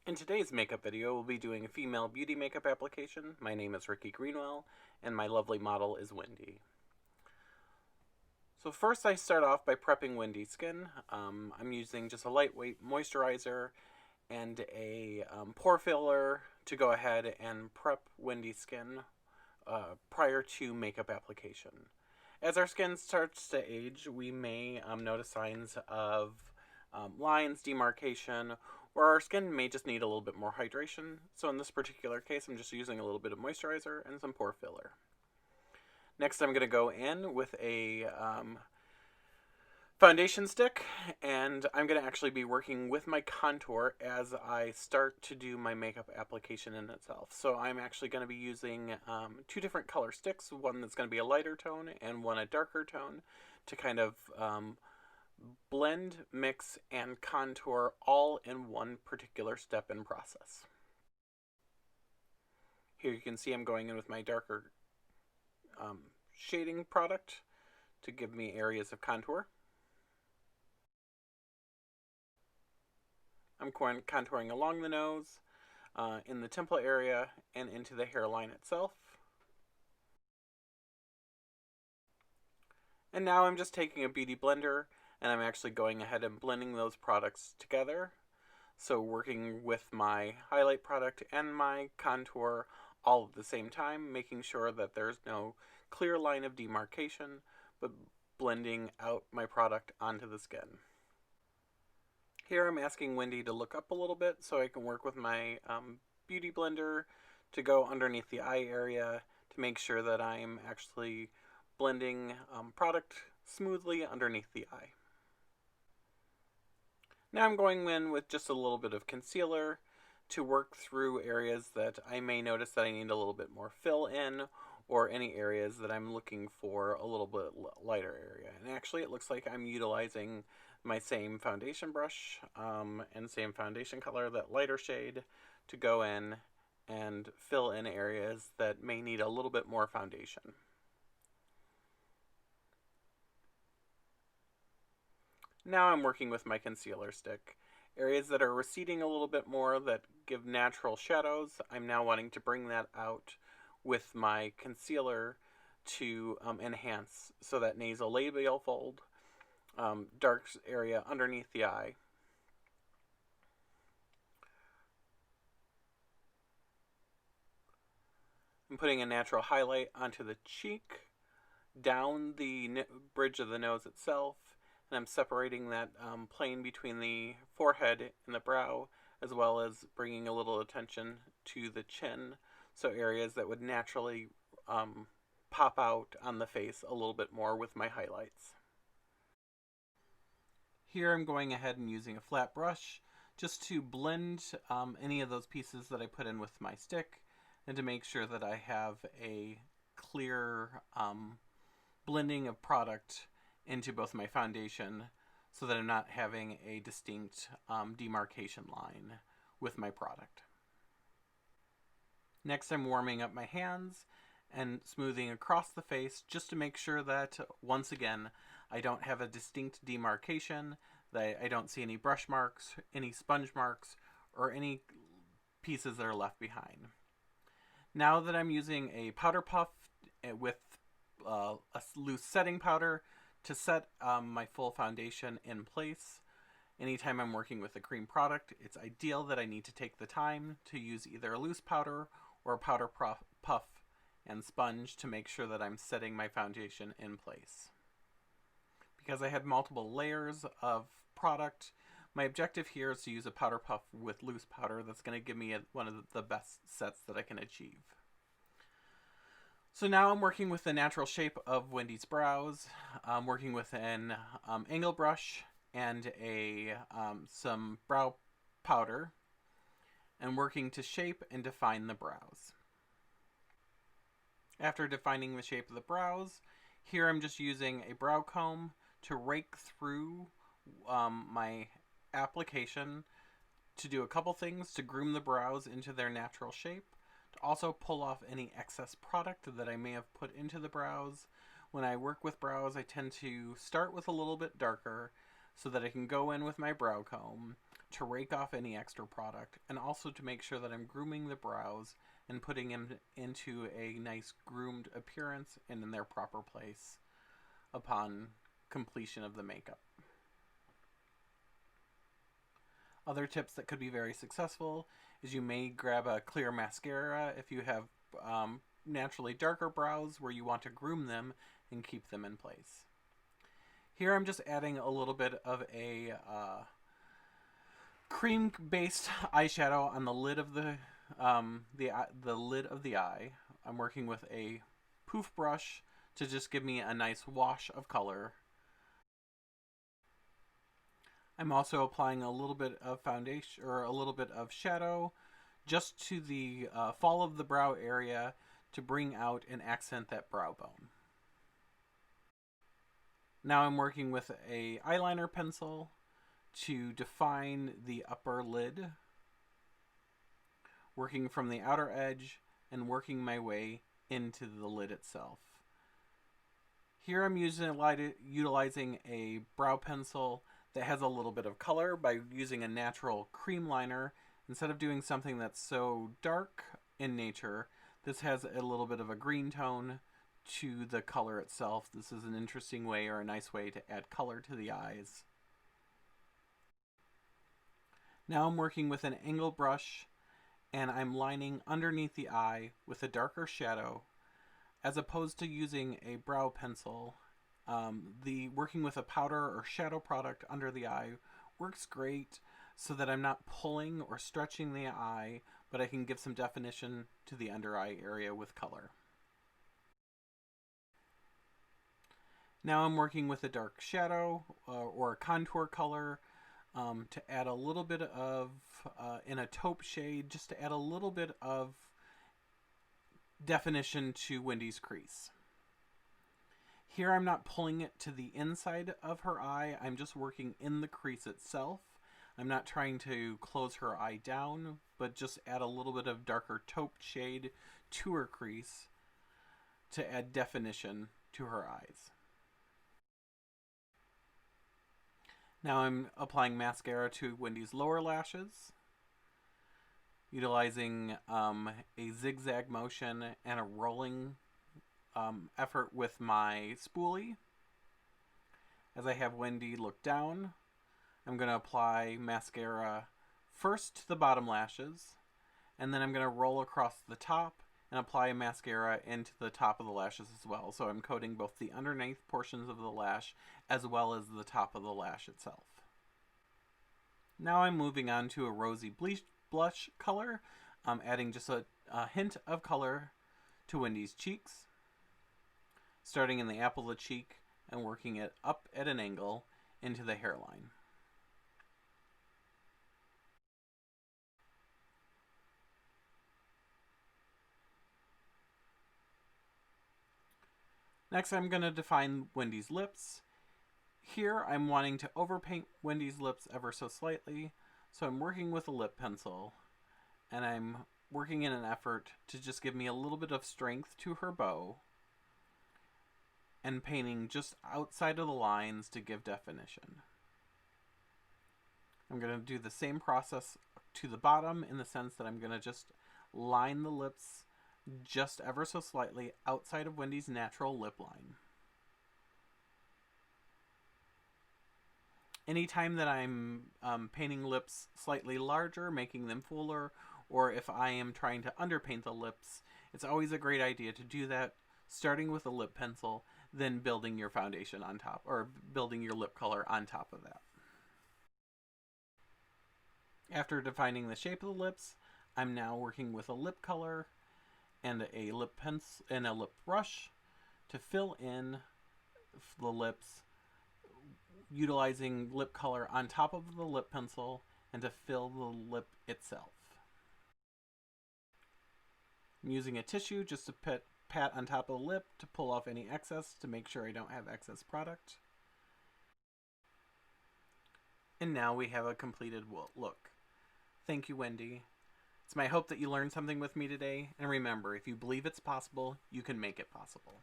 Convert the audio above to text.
In today's makeup video, we'll be doing a female beauty makeup application. My name is Ricky Greenwell, and my lovely model is Wendy. So first I start off by prepping Wendy's skin. I'm using just a lightweight moisturizer and a pore filler to go ahead and prep Wendy's skin prior to makeup application. As our skin starts to age, we may notice signs of lines, demarcation, or our skin may just need a little bit more hydration. So in this particular case, I'm just using a little bit of moisturizer and some pore filler. Next, I'm going to go in with a foundation stick, and I'm going to actually be working with my contour as I start to do my makeup application in itself. So I'm actually going to be using two different color sticks, one that's going to be a lighter tone and one a darker tone, to kind of blend, mix, and contour all in one particular step and process. Here you can see I'm going in with my darker shading product to give me areas of contour. I'm contouring along the nose, in the temple area, and into the hairline itself. And now I'm just taking a beauty blender and I'm actually going ahead and blending those products together. So working with my highlight product and my contour all at the same time, making sure that there's no clear line of demarcation, but blending out my product onto the skin. Here I'm asking Wendy to look up a little bit so I can work with my beauty blender to go underneath the eye area to make sure that I'm actually blending product smoothly underneath the eye. Now I'm going in with just a little bit of concealer to work through areas that I may notice that I need a little bit more fill in, or any areas that I'm looking for a little bit lighter area. And actually it looks like I'm utilizing my same foundation brush and same foundation color, that lighter shade, to go in and fill in areas that may need a little bit more foundation. Now I'm working with my concealer stick. Areas that are receding a little bit more that give natural shadows, I'm now wanting to bring that out with my concealer to enhance. So that nasolabial fold, dark area underneath the eye. I'm putting a natural highlight onto the cheek, down the bridge of the nose itself, and I'm separating that plane between the forehead and the brow, as well as bringing a little attention to the chin, so areas that would naturally pop out on the face a little bit more with my highlights. Here I'm going ahead and using a flat brush just to blend any of those pieces that I put in with my stick, and to make sure that I have a clear blending of product into both my foundation, so that I'm not having a distinct demarcation line with my product. Next, I'm warming up my hands and smoothing across the face just to make sure that, once again, I don't have a distinct demarcation, that I don't see any brush marks, any sponge marks, or any pieces that are left behind. Now that I'm using a powder puff with a loose setting powder to set my full foundation in place, anytime I'm working with a cream product, it's ideal that I need to take the time to use either a loose powder or a powder puff and sponge to make sure that I'm setting my foundation in place. Because I had multiple layers of product, my objective here is to use a powder puff with loose powder that's going to give me one of the best sets that I can achieve. So now I'm working with the natural shape of Wendy's brows. I'm working with an angle brush and some brow powder, and working to shape and define the brows. After defining the shape of the brows, here I'm just using a brow comb to rake through my application to do a couple things to groom the brows into their natural shape, to also pull off any excess product that I may have put into the brows. When I work with brows, I tend to start with a little bit darker so that I can go in with my brow comb, to rake off any extra product, and also to make sure that I'm grooming the brows and putting them into a nice groomed appearance and in their proper place upon completion of the makeup. Other tips that could be very successful is you may grab a clear mascara if you have naturally darker brows where you want to groom them and keep them in place. Here I'm just adding a little bit of a cream-based eyeshadow on the lid of the lid of the eye. I'm working with a poof brush to just give me a nice wash of color. I'm also applying a little bit of foundation or a little bit of shadow just to the fall of the brow area to bring out and accent that brow bone. Now I'm working with a eyeliner pencil to define the upper lid, working from the outer edge and working my way into the lid itself. Here I'm utilizing a brow pencil that has a little bit of color by using a natural cream liner. Instead of doing something that's so dark in nature, this has a little bit of a green tone to the color itself. This is an interesting way or a nice way to add color to the eyes. Now I'm working with an angle brush and I'm lining underneath the eye with a darker shadow as opposed to using a brow pencil. The working with a powder or shadow product under the eye works great so that I'm not pulling or stretching the eye, but I can give some definition to the under eye area with color. Now I'm working with a dark shadow or a contour color to add a little bit of, in a taupe shade, just to add a little bit of definition to Wendy's crease. Here I'm not pulling it to the inside of her eye, I'm just working in the crease itself. I'm not trying to close her eye down, but just add a little bit of darker taupe shade to her crease to add definition to her eyes. Now I'm applying mascara to Wendy's lower lashes, utilizing a zigzag motion and a rolling effort with my spoolie. As I have Wendy look down, I'm going to apply mascara first to the bottom lashes, and then I'm going to roll across the top and apply mascara into the top of the lashes as well. So I'm coating both the underneath portions of the lash as well as the top of the lash itself. Now I'm moving on to a rosy blush color. I'm adding just a hint of color to Wendy's cheeks, starting in the apple of the cheek and working it up at an angle into the hairline. Next, I'm going to define Wendy's lips. Here, I'm wanting to overpaint Wendy's lips ever so slightly, so I'm working with a lip pencil, and I'm working in an effort to just give me a little bit of strength to her bow, and painting just outside of the lines to give definition. I'm going to do the same process to the bottom in the sense that I'm going to just line the lips just ever so slightly outside of Wendy's natural lip line. Anytime that I'm painting lips slightly larger, making them fuller, or if I am trying to underpaint the lips, it's always a great idea to do that, starting with a lip pencil, then building your foundation on top, or building your lip color on top of that. After defining the shape of the lips, I'm now working with a lip color and a lip pencil and a lip brush to fill in the lips, utilizing lip color on top of the lip pencil and to fill the lip itself. I'm using a tissue just to pat on top of the lip to pull off any excess to make sure I don't have excess product. And now we have a completed look. Thank you, Wendy. It's my hope that you learned something with me today, and remember, if you believe it's possible, you can make it possible.